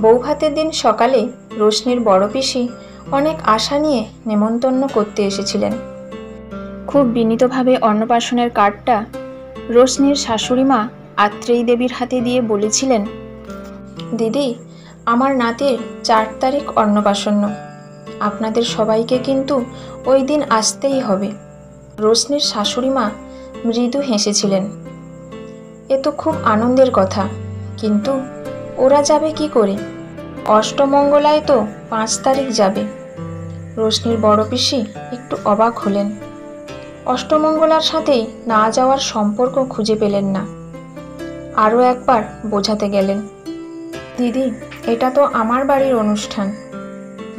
বৌভাতের দিন সকালে রোশনির বড় পিসি অনেক আশা নিয়ে নেমন্তন্ন করতে এসেছিলেন। খুব বিনীতভাবে অন্নপ্রাশনের কার্ডটা রোশনির শাশুড়িমা আত্রেয়ী দেবীর হাতে দিয়ে বলেছিলেন, দিদি, আমার নাতির 4 তারিখ অন্নপ্রাশন্ন, আপনাদের সবাইকে কিন্তু ওই দিন আসতেই হবে। রোশনির শাশুড়িমা মৃদু হেসেছিলেন। এ তো খুব আনন্দের কথা, কিন্তু ওরা যাবে কি করে? অষ্টমঙ্গলায় তো 5 তারিখ যাবে। রোশনির বড় পিসি একটু অবাক হলেন। অষ্টমঙ্গলার সাথেই না যাওয়ার সম্পর্ক খুঁজে পেলেন না। আরও একবার বোঝাতে গেলেন, দিদি, এটা তো আমার বাড়ির অনুষ্ঠান।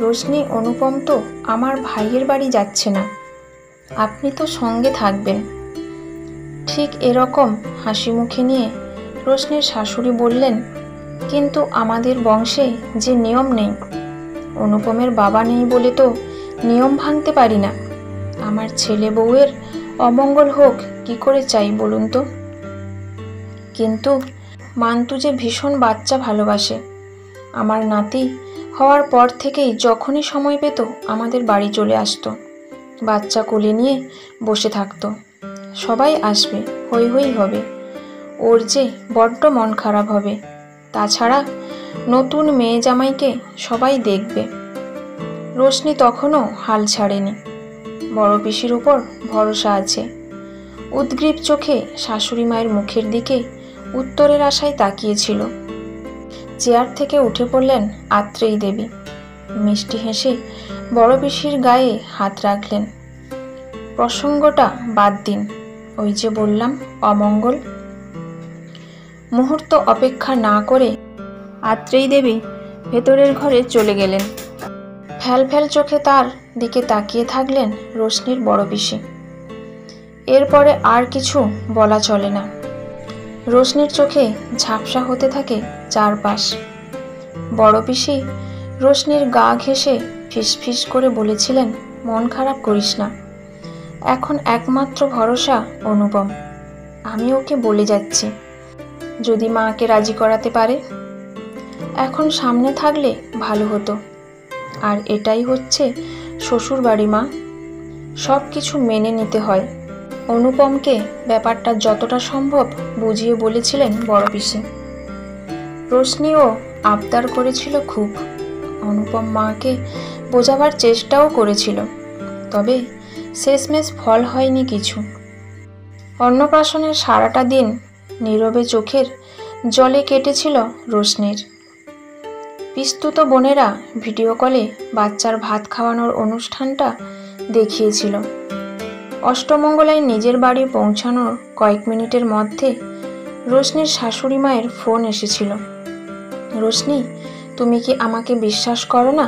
রোশনি, অনুপম তো আমার ভাইয়ের বাড়ি যাচ্ছে না, আপনি তো সঙ্গে থাকবেন। ঠিক এরকম হাসি মুখে নিয়ে রোশনির শাশুড়ি বললেন, কিন্তু আমাদের বংশে যে নিয়ম নেই, অনুপমের বাবা নেই বলে তো নিয়ম ভাঙতে পারি না। আমার ছেলে বউয়ের অমঙ্গল হোক কি করে চাই বলুন তো? কিন্তু মান্তু যে ভীষণ বাচ্চা ভালোবাসে। আমার নাতি হওয়ার পর থেকেই যখনই সময় পেত আমাদের বাড়ি চলে আসতো, বাচ্চা কোলে নিয়ে বসে থাকতো। সবাই আসবে, হই হই হবে, ওর যে বড্ড মন খারাপ হবে। তাছাড়া নতুন মেয়ে জামাইকে সবাই দেখবে। রোশনি তখনও হাল ছাড়েনি, বড় পিসির উপর ভরসা আছে। উদ্গ্রীব চোখে শাশুড়ি মায়ের মুখের দিকে উত্তরের আশায় তাকিয়েছিল। চেয়ার থেকে উঠে পড়লেন আত্রেয়ী দেবী। মিষ্টি হেসে বড় পিসির গায়ে হাত রাখলেন। প্রসঙ্গটা বাদ দিন, ওই যে বললাম অমঙ্গল। মুহূর্ত অপেক্ষা না করে আত্রেয়ী দেবী ভেতরের ঘরে চলে গেলেন। ফ্যাল ফ্যাল চোখে তার দিকে তাকিয়ে থাকলেন রোশনির বড় পিসি। এরপরে আর কিছু বলা চলে না। রোশনির চোখে ঝাপসা হতে থাকে চারপাশ। বড় পিসি রোশনির গা ঘেঁষে ফিসফিস করে বলেছিলেন, মন খারাপ করিস না, এখন একমাত্র ভরসা অনুপম। আমি ওকে বলে যাচ্ছি, যদি মাকে রাজি করাতে পারে। এখন সামনে থাকলে ভালো হতো। আর এটাই হচ্ছে শ্বশুর বাড়ি মা, সব কিছু মেনে নিতে হয়। অনুপমকে ব্যাপারটা যতটা সম্ভব বুঝিয়ে বলেছিলেন বড় পিসি। রোশনিও আবদার করেছিল খুব। অনুপম মাকে বোঝাবার চেষ্টাও করেছিল, তবে শেষমেশ ফল হয়নি কিছু। অন্নপ্রাশনের সারাটা দিন নীরবে চোখের জলে কেটেছিল রোশনির। পিস্তুত বোনেরা ভিডিও কলে বাচ্চার ভাত খাওয়ানোর অনুষ্ঠানটা দেখিয়েছিল। অষ্টমঙ্গলায় নিজের বাড়ি পৌঁছানোর কয়েক মিনিটের মধ্যে রোশনির শাশুড়ি মায়ের ফোন এসেছিল। রোশনি, তুমি কি আমাকে বিশ্বাস করো না?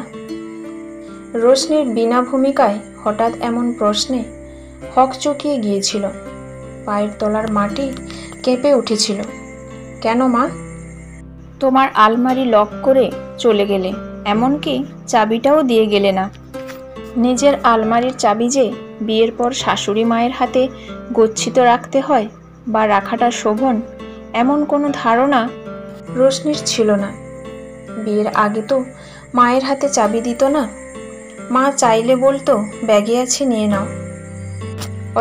রোশনির বিনা ভূমিকায় হঠাৎ এমন প্রশ্নে হকচকিয়ে গিয়েছিল। পায়ের তলার মাটি কেঁপে উঠেছিল। কেন মা? তোমার আলমারি লক করে চলে গেলে, এমনকি চাবিটাও দিয়ে গেলে না। নিজের আলমারির চাবি যে বিয়ের পর শাশুড়ি মায়ের হাতে গচ্ছিত রাখতে হয় বা রাখাটা শোভন, এমন কোনো ধারণা রোশনির ছিল না। বিয়ের আগে তো মায়ের হাতে চাবি দিত না। মা চাইলে বলতো, ব্যাগে আছে নিয়ে নাও।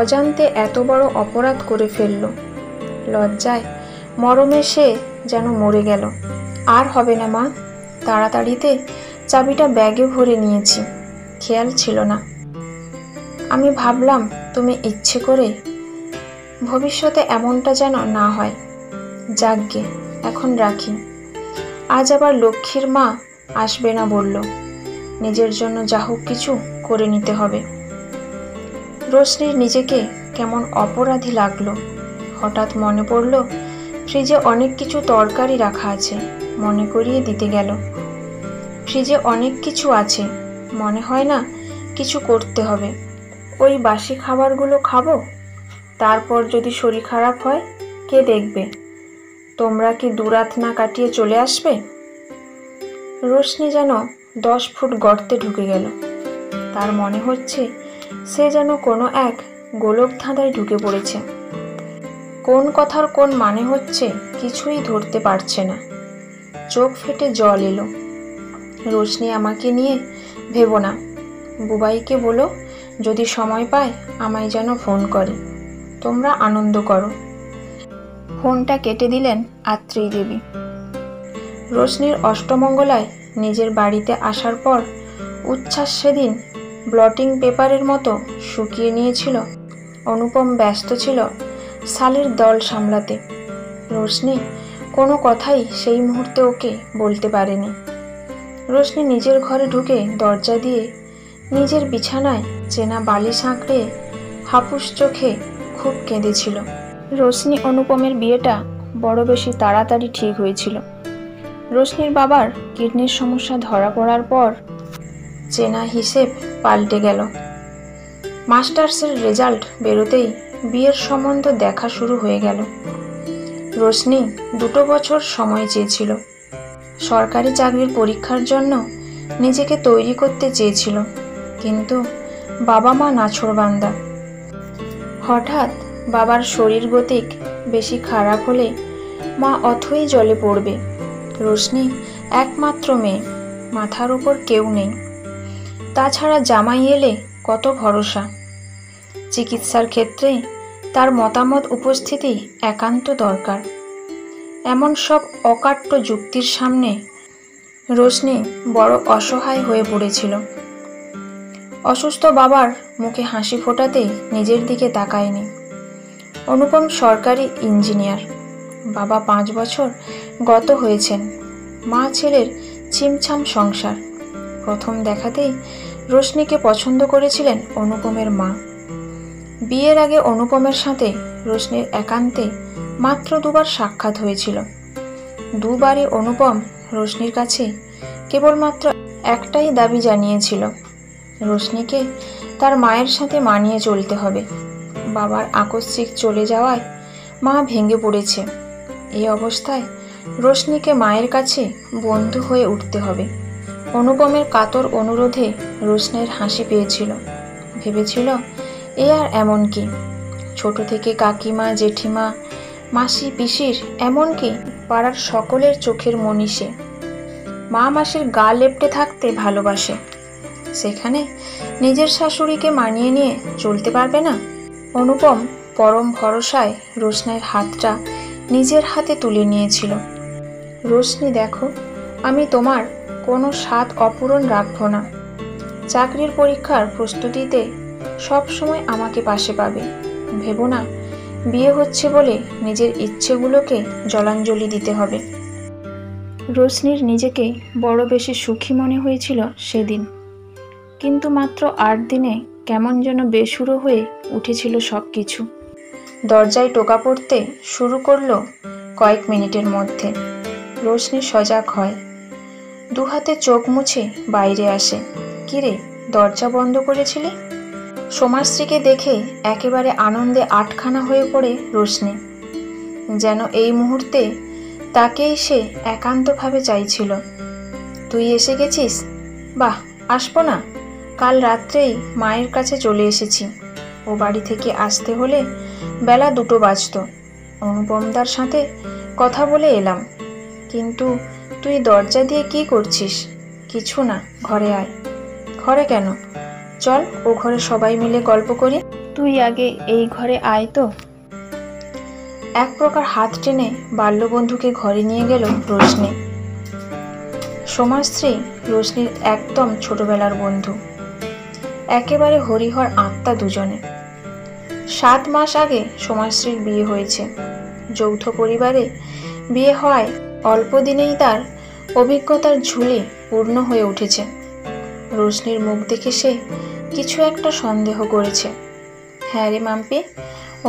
অজান্তে এত বড় অপরাধ করে ফেলল। লজ্জায় মরমে সে যেন মরে গেল। আর হবে না মা, তাড়াতাড়িতে চাবিটা ব্যাগে ভরে নিয়েছি, খেয়াল ছিল না। আমি ভাবলাম তুমি ইচ্ছে করে, ভবিষ্যতে এমনটা যেন না হয়। যাকগে, এখন রাখি। আজ আবার লক্ষ্মীর মা আসবে না বলল, নিজের জন্য যা হোক কিছু করে নিতে হবে। রোশনির নিজেকে কেমন অপরাধী লাগলো। হঠাৎ মনে পড়ল ফ্রিজে অনেক কিছু তরকারি রাখা আছে, মনে করিয়ে দিতে গেল। ফ্রিজে অনেক কিছু আছে, মনে হয় না কিছু করতে হবে। ওই বাসি খাবারগুলো খাবো, তারপর যদি শরীর খারাপ হয় কে দেখবে? তোমরা কি দুরাত না কাটিয়ে চলে আসবে? রোশনি যেন 10 ফুট গর্তে ঢুকে গেল। তার মনে হচ্ছে সে যেন কোনো এক গোলক ধাঁধায় ঢুকে পড়েছে। কোন কথার কোন মানে হচ্ছে কিছুই ধরতে পারছে না। চোখ ফেটে জল এলো। রোশনি আমাকে নিয়ে ভেবো না, বুবাইকে বলো যদি সময় পায় আমায় যেন ফোন করে, তোমরা আনন্দ করো। ফোনটা কেটে দিলেন আত্রেয়ী দেবী। রোশনির অষ্টমঙ্গলায় নিজের বাড়িতে আসার পর উচ্ছ্বাস সেদিন ব্লটিং পেপারের মতো শুকিয়ে নিয়েছিল। অনুপম ব্যস্ত ছিল শালের দল সামলাতে। রোশনি কোনো কথাই সেই মুহূর্তে ওকে বলতে পারেনি। রোশনি নিজের ঘরে ঢুকে দরজা দিয়ে নিজের বিছানায় চেনা বালিশ আঁকড়ে হাপুস চোখে খুব কেঁদেছিল। রোশনি অনুপমের বিয়েটা বড় বেশি তাড়াতাড়ি ঠিক হয়েছিল। রোশনির বাবার কিডনির সমস্যা ধরা পড়ার পর চেনা হিসেব পাল্টে গেল। মাস্টার্সের রেজাল্ট বেরোতেই বিয়ের সম্বন্ধ দেখা শুরু হয়ে গেল। রোশনি 2 বছর সময় চেয়েছিল। সরকারি চাকরির পরীক্ষার জন্য নিজেকে তৈরি করতে চেয়েছিল, কিন্তু বাবা মা নাছোড়বান্দা। হঠাৎ বাবার শরীর গতিক বেশি খারাপ হলে মা অথই জলে পড়বে। রোশনি একমাত্র মেয়ে, মাথার উপর কেউ নেই। তাছাড়া জামাই এলে কত ভরসা। চিকিৎসার ক্ষেত্রে তার মতামত উপস্থিতি একান্ত দরকার। এমন সব অকাট্য যুক্তির সামনে রোশনি বড় অসহায় হয়ে পড়েছিল। অসুস্থ বাবার মুখে হাসি ফোটাতেই নিজের দিকে তাকায়নি। অনুপম সরকারি ইঞ্জিনিয়ার, বাবা 5 বছর গত হয়েছেন। মা ছেলের ছিমছাম সংসার। প্রথম দেখাতেই রোশনিকে পছন্দ করেছিলেন অনুপমের মা। বিয়ের আগে অনুপমের সাথে রোশনির একান্তে মাত্র 2 বার সাক্ষাৎ হয়েছিল। 2 বারই অনুপম রোশনির কাছে কেবলমাত্র একটাই দাবি জানিয়েছিল, রোশনিকে তার মায়ের সাথে মানিয়ে চলতে হবে। বাবার আকস্মিক চলে যাওয়ায় মা ভেঙে পড়েছে। এই অবস্থায় রোশনিকে মায়ের কাছে বন্ধু হয়ে উঠতে হবে। অনুপমের কাতর অনুরোধে রোশনির হাসি পেয়েছিল। ভেবেছিল এ আর এমন কি, ছোট থেকে কাকিমা, জেঠিমা, মাসি, পিসির, এমনকি পাড়ার সকলের চোখের মণি সে। মা মাসির গা লেপ্টে থাকতে ভালোবাসে, সেখানে নিজের শাশুড়িকে মানিয়ে নিয়ে চলতে পারবে না। অনুপম পরম ভরসায় রোশনির হাতটা নিজের হাতে তুলে নিয়েছিল। রোশনি দেখো, আমি তোমার কোনো স্বাদ অপূরণ রাখবো না। চাকরির পরীক্ষার প্রস্তুতিতে সব সময় আমাকে পাশে পাবে। ভেবো না বিয়ে হচ্ছে বলে নিজের ইচ্ছেগুলোকে জলাঞ্জলি দিতে হবে। রোশনির নিজেকে বড় বেশি সুখী মনে হয়েছিল সেদিন, কিন্তু মাত্র 8 দিনে কেমন যেন বেসুরো হয়ে উঠেছিল সব কিছু। দরজায় টোকা পড়তে শুরু করলো কয়েক মিনিটের মধ্যে। রোশনি সজাগ হয়, 2 হাতে চোখ মুছে বাইরে আসে। কিরে, দরজা বন্ধ করেছিলি? সমাজশ্রীকে দেখে একেবারে আনন্দে আটখানা হয়ে পড়ে রোশনি। যেন এই মুহূর্তে তাকেই সে একান্তভাবে চাইছিল। তুই এসে গেছিস? বাহ, আসবো না? কাল রাত্রেই মায়ের কাছে চলে এসেছি। ও বাড়ি থেকে আসতে হলে বেলা 2 বাজতো। অনুপমদার সাথে কথা বলে এলাম। কিন্তু তুই দরজা দিয়ে কি করছিস? কিছু না, ঘরে আয়। ঘরে কেন? চল ও ঘরে সবাই মিলে গল্প করি। তুই আগে এই ঘরে আয় তো। এক প্রকার হাত টেনে বাল্যবন্ধুকে ঘরে নিয়ে গেল রোশনি। সমাজশ্রী রোশনির একদম ছোটবেলার বন্ধু, একেবারে হরিহর আত্মা দুজনে। 7 মাস আগে সমাজশ্রীর বিয়ে হয়েছে। যৌথ পরিবারে বিয়ে হওয়ায় অল্প দিনেই তার অভিজ্ঞতার ঝুলি পূর্ণ হয়ে উঠেছে। রোশনির মুখ দেখে সে কিছু একটা সন্দেহ করেছে। হ্যাঁ রে মাম্পি,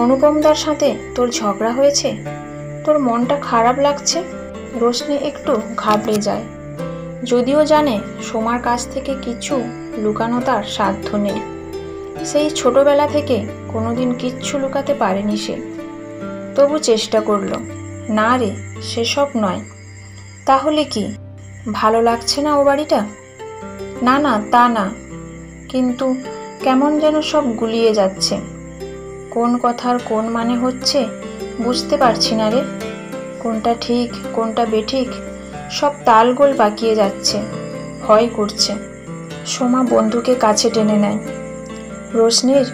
অনুপমদার সাথে তোর ঝগড়া হয়েছে? তোর মনটা খারাপ লাগছে? রোশনি একটু ঘাবড়ে যায়, যদিও জানে সোমার কাছ থেকে কিছু লুকানো তার সাধ্য নেই। সেই ছোটবেলা থেকে কোনোদিন কিচ্ছু লুকাতে পারেনি সে। তবু চেষ্টা করলো। না রে, সেসব নয়। তাহলে কি, ভালো লাগছে না ও বাড়িটা? না না, তা না, কিন্তু কেমন যেন সব গুলিয়ে যাচ্ছে। কোন কথার কোন মানে হচ্ছে বুঝতে পারছি না রে। কোনটা ঠিক কোনটা বেঠিক সব তালগোল পাকিয়ে যাচ্ছে, ভয় করছে। সোমা বন্ধুকে কাছে টেনে নেয়, রোশনির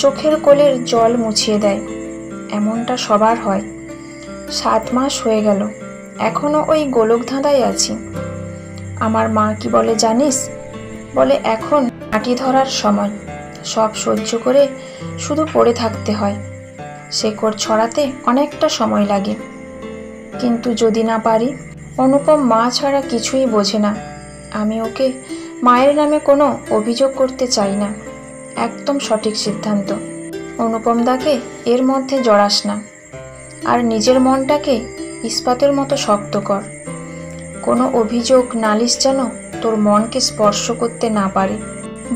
চোখের কোলের জল মুছিয়ে দেয়। এমনটা সবার হয়। 7 মাস হয়ে গেল, এখনো ওই গোলক ধাঁধায় আছি। আমার মা কি বলে জানিস? বলে এখন মাটি ধরার সময়, সব সহ্য করে শুধু পড়ে থাকতে হয়। শেকড় ছড়াতে অনেকটা সময় লাগে, কিন্তু যদি না পারি। অনুপম মা ছাড়া কিছুই বোঝে না। আমি ওকে মায়ের নামে কোনো অভিযোগ করতে চাই না। একদম সঠিক সিদ্ধান্ত। অনুপম দাকে এর মধ্যে জড়াস না, আর নিজের মনটাকে ইস্পাতের মতো শক্ত কর। কোনো অভিযোগ নালিশ যেন তোর মনকে স্পর্শ করতে না পারে।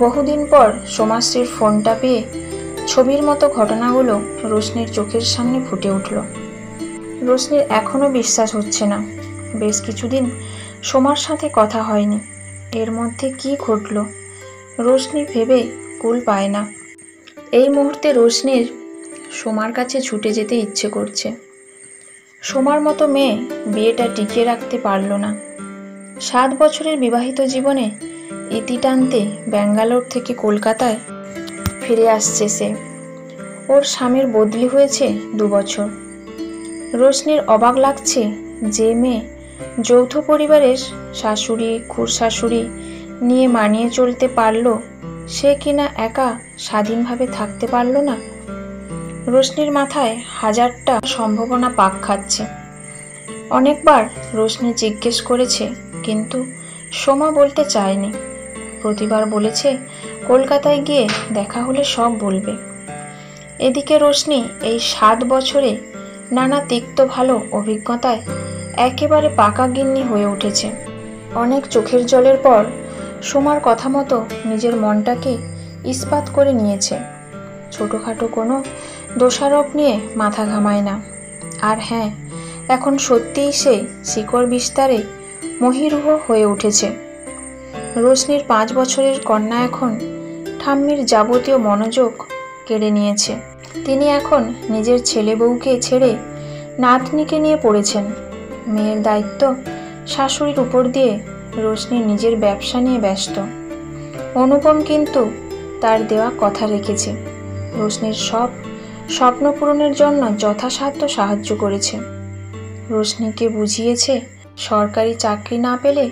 বহুদিন পর সোমাশ্রীর ফোনটা পেয়ে ছবির মতো ঘটনাগুলো রোশনির চোখের সামনে ফুটে উঠল। রোশনির এখনও বিশ্বাস হচ্ছে না। বেশ কিছুদিন সোমার সাথে কথা হয়নি। এর মধ্যে কি ঘটল রোশনি ভেবে কুল পায় না। এই মুহূর্তে রোশনির সোমার কাছে ছুটে যেতে ইচ্ছে করছে। সোমার মতো মেয়ে বিয়েটা টিকিয়ে রাখতে পারল না। 7 বছরের বিবাহিত জীবনে ইতি টানতে ব্যাঙ্গালোর থেকে কলকাতায় ফিরে আসছে সে। ওর স্বামীর বদলি হয়েছে 2 বছর। রোশনির অবাক লাগছে যে মেয়ে যৌথ পরিবারের শাশুড়ি খুড়শাশুড়ি নিয়ে মানিয়ে চলতে পারল, সে কিনা একা স্বাধীনভাবে থাকতে পারল না। রোশনির মাথায় হাজারটা সম্ভাবনা পাক খাচ্ছে। অনেকবার রোশনি জিজ্ঞেস করেছে, কিন্তু সোমা বলতে চায়নি। প্রতিবার বলেছে কলকাতায় গিয়ে দেখা হলে সব বলবে। এদিকে রোশনি এই 7 বছরে নানা তিক্ত ভালো অভিজ্ঞতায় একেবারে পাকা গিন্নি হয়ে উঠেছে। অনেক চোখের জলের পর সোমার কথা মতো নিজের মনটাকে ইস্পাত করে নিয়েছে। ছোটোখাটো কোনো দোষারোপ নিয়ে মাথা ঘামায় না। আর হ্যাঁ, এখন সত্যিই সে শিকড় বিস্তারে মহীরুহ হয়ে উঠেছে। রোশনির 5 বছরের কন্যা এখন ঠাম্মির যাবতীয় মনোযোগ কেড়ে নিয়েছে। তিনি এখন নিজের ছেলে বউকে ছেড়ে নাতনিকে নিয়ে পড়েছেন। মেয়ের দায়িত্ব শাশুড়ির উপর দিয়ে রোশনি নিজের ব্যবসা নিয়ে ব্যস্ত। অনুপম কিন্তু তার দেওয়া কথা রেখেছে। রোশনির সব স্বপ্ন পূরণের জন্য যথাসাধ্য সাহায্য করেছে। রোশনিকে বুঝিয়েছে সরকারি চাকরি না পেলে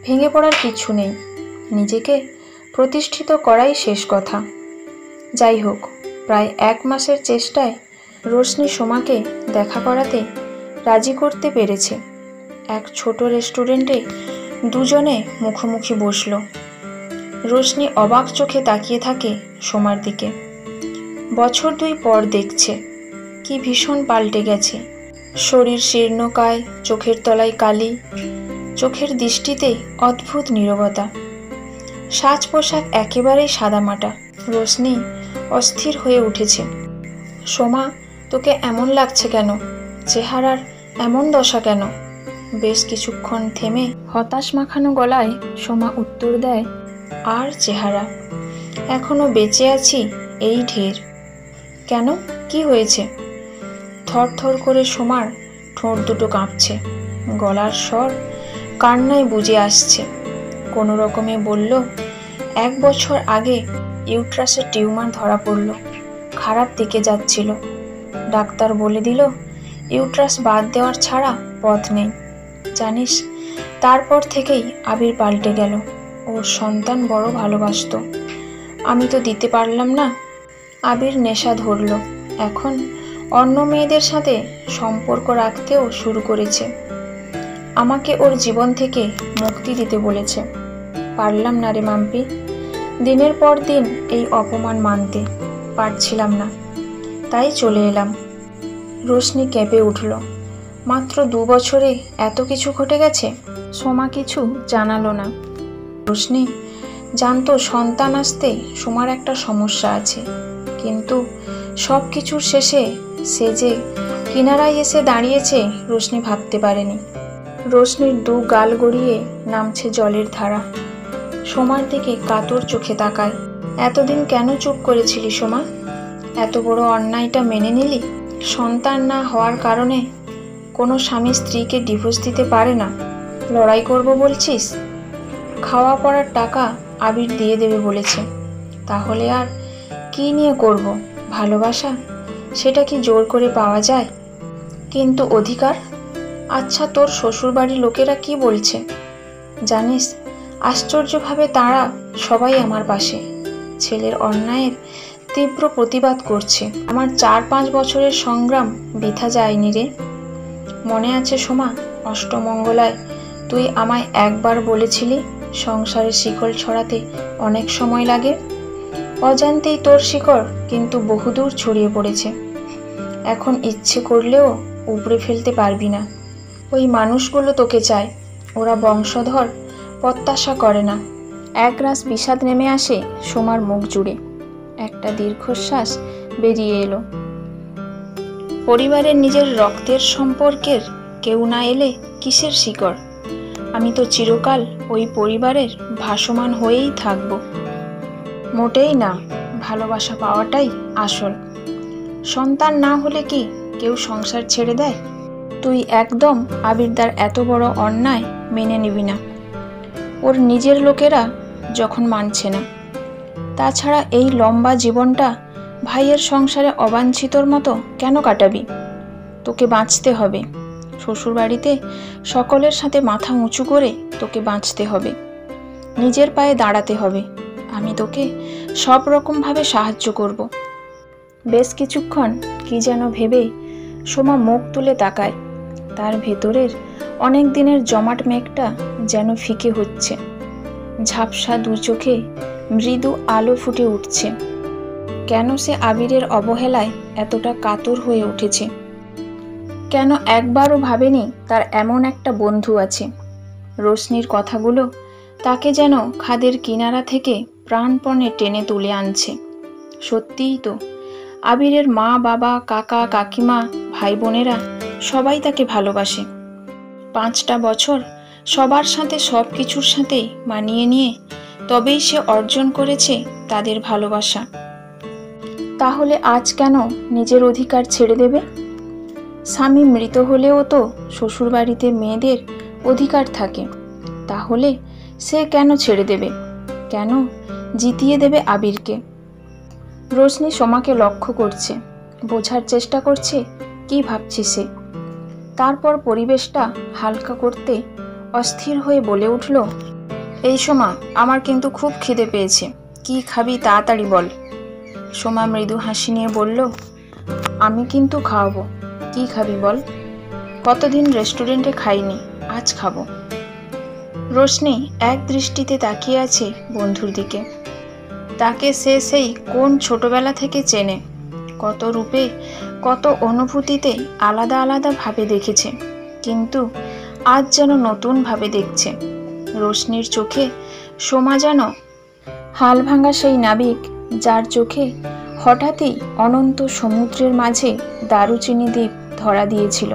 ভেঙে পড়ার কিছু নেই, নিজেকে প্রতিষ্ঠিত করাই শেষ কথা। যাই হোক, প্রায় 1 মাসের চেষ্টায় রোশনি সোমাকে দেখা করাতে রাজি করতে পেরেছে। এক ছোট রেস্টুরেন্টে দুজনে মুখোমুখি বসল। রোশনি অবাক চোখে তাকিয়ে থাকে সোমার দিকে। বছর 2 পর দেখছে, কি ভীষণ পাল্টে গেছে। শরীর শীর্ণকায়, চোখের তলায় কালি, চোখের দৃষ্টিতে অদ্ভুত নীরবতা। সাজ পোশাক একেবারেই সাদামাটা। রোশনি অস্থির হয়ে উঠেছে। সোমা, তোকে এমন লাগছে কেন? চেহারার এমন দশা কেন? বেশ কিছুক্ষণ থেমে হতাশ মাখানো গলায় সোমা উত্তর দেয়, আর চেহারা, এখনো বেঁচে আছি এই ঢের। কেন, কি হয়েছে? থরথর করে সোমার ঠোঁট দুটো কাঁপছে, গলার স্বর কান্নায় বুঝে আসছে। কোনো রকমে বলল, 1 বছর আগে ইউট্রাসের টিউমার ধরা পড়ল, খারাপ দিকে যাচ্ছিল। ডাক্তার বলে দিল ইউট্রাস বাদ দেওয়ার ছাড়া পথ নেই। জানিস, তারপর থেকেই আবির পাল্টে গেল। ওর সন্তান বড় ভালোবাসত, আমি তো দিতে পারলাম না। আবির নেশা ধরল, এখন অন্য মেয়েদের সাথে সম্পর্ক রাখতেও শুরু করেছে। আমাকে ওর জীবন থেকে মুক্তি দিতে বলেছে। পারলাম না রে মাম্পি, দিনের পর দিন এই অপমান মানতে পারছিলাম না, তাই চলে এলাম। রোশনি কেঁপে উঠল। মাত্র 2 বছরে এত কিছু ঘটে গেছে। সোমা কিছু জানালো না। রোশনি জানতো সন্তান আসতে সোমার একটা সমস্যা আছে, কিন্তু সব কিছুর শেষে সে যে কিনারায় এসে দাঁড়িয়েছে রোশনি ভাবতে পারেনি। রোশনির 2 গাল গড়িয়ে নামছে জলের ধারা। সোমার দিকে কাতর চোখে তাকায়। এতদিন কেন চুপ করেছিলি সোমা? এত বড় অন্যায়টা মেনে নিলি? সন্তান না হওয়ার কারণে কোনো স্বামী স্ত্রীকে ডিভোর্স দিতে পারে না। লড়াই করব বলছিস? খাওয়া পড়ার টাকা আবির দিয়ে দেবে বলেছে, তাহলে আর কি নিয়ে করব? ভালোবাসা, সেটা কি জোর করে পাওয়া যায়? কিন্তু অধিকার? আচ্ছা, তোর শ্বশুরবাড়ির লোকেরা কি বলছে জানিস? আশ্চর্যভাবে তারা সবাই আমার পাশে। ছেলের অন্যায়ের তীব্র প্রতিবাদ করছে। আমার 4-5 বছরের সংগ্রাম বৃথা যায়নি রে। মনে আছে সোমা, অষ্টমঙ্গলায় তুই আমায় একবার বলেছিলি সংসারের শিকল ছড়াতে অনেক সময় লাগে। অজান্তেই তোর শিকড় কিন্তু বহুদূর ছড়িয়ে পড়েছে। এখন ইচ্ছে করলেও উপড়ে ফেলতে পারবি না। ওই মানুষগুলো তোকে চায়, ওরা বংশধর প্রত্যাশা করে না। একরাশ বিষাদ নেমে আসে সোমার মুখ জুড়ে। একটা দীর্ঘশ্বাস বেরিয়ে এলো। পরিবারের নিজের রক্তের সম্পর্কের কেউ না এলে কিসের শিকড়? আমি তো চিরকাল ওই পরিবারের ভাসমান হয়েই থাকব। মোটেই না, ভালোবাসা পাওয়াটাই আসল। সন্তান না হলে কি কেউ সংসার ছেড়ে দেয়? তুই একদম আবিরদার এত বড় অন্যায় মেনে নিবি না, ওর নিজের লোকেরা যখন মানছে না। তাছাড়া এই লম্বা জীবনটা ভাইয়ের সংসারে অবাঞ্ছিতর মতো কেন কাটাবি? তোকে বাঁচতে হবে। শ্বশুরবাড়িতে সকলের সাথে মাথা উঁচু করে তোকে বাঁচতে হবে, নিজের পায়ে দাঁড়াতে হবে। আমি তোকে সব রকমভাবে সাহায্য করব। বেশ কিছুক্ষণ কি যেন ভেবে সোমা মুখ তুলে তাকায়। তার ভেতরের অনেক দিনের জমাট মেঘটা যেন ফিকে হচ্ছে। ঝাপসা দু চোখে মৃদু আলো ফুটে উঠছে। কেন সে আবিরের অবহেলায় এতটা কাতর হয়ে উঠেছে? কেন একবারও ভাবেনি তার এমন একটা বন্ধু আছে? রোশনির কথাগুলো তাকে যেন খাদের কিনারা থেকে প্রাণপণে টেনে তুলে আনছে। সত্যিই তো, আবিরের মা, বাবা, কাকা, কাকিমা, ভাই বোনেরা সবাই তাকে ভালোবাসে। 5টা বছর সবার সাথে সব কিছুর সাথেই মানিয়ে নিয়ে তবেই সে অর্জন করেছে তাদের ভালোবাসা। তাহলে আজ কেন নিজের অধিকার ছেড়ে দেবে? স্বামী মৃত হলেও তো শ্বশুরবাড়িতে মেয়েদের অধিকার থাকে। তাহলে সে কেন ছেড়ে দেবে? কেন জিতিয়ে দেবে আবিরকে? রোশনি সোমাকে লক্ষ্য করছে, বোঝার চেষ্টা করছে কি ভাবছে সে। তারপর পরিবেশটা হালকা করতে অস্থির হয়ে বলে উঠল, এই সোমা, আমার কিন্তু খুব খিদে পেয়েছে, কি খাবি তাড়াতাড়ি বল। সোমা মৃদু হাসি নিয়ে বলল, আমি কিন্তু খাওয়াবো, কি খাবি বল। কতদিন রেস্টুরেন্টে খাইনি, আজ খাবো। রোশনি এক দৃষ্টিতে তাকিয়ে আছে বন্ধুর দিকে। তাকে সে সেই কোন ছোটবেলা থেকে চেনে, কত রূপে কত অনুভূতিতে আলাদা আলাদা ভাবে দেখেছে, কিন্তু আজ যেন নতুন ভাবে দেখছে। রোশনির চোখে সোমা যেন হাল ভাঙা সেই নাবিক, যার চোখে হঠাৎই অনন্ত সমুদ্রের মাঝে দারুচিনি দ্বীপ ধরা দিয়েছিল।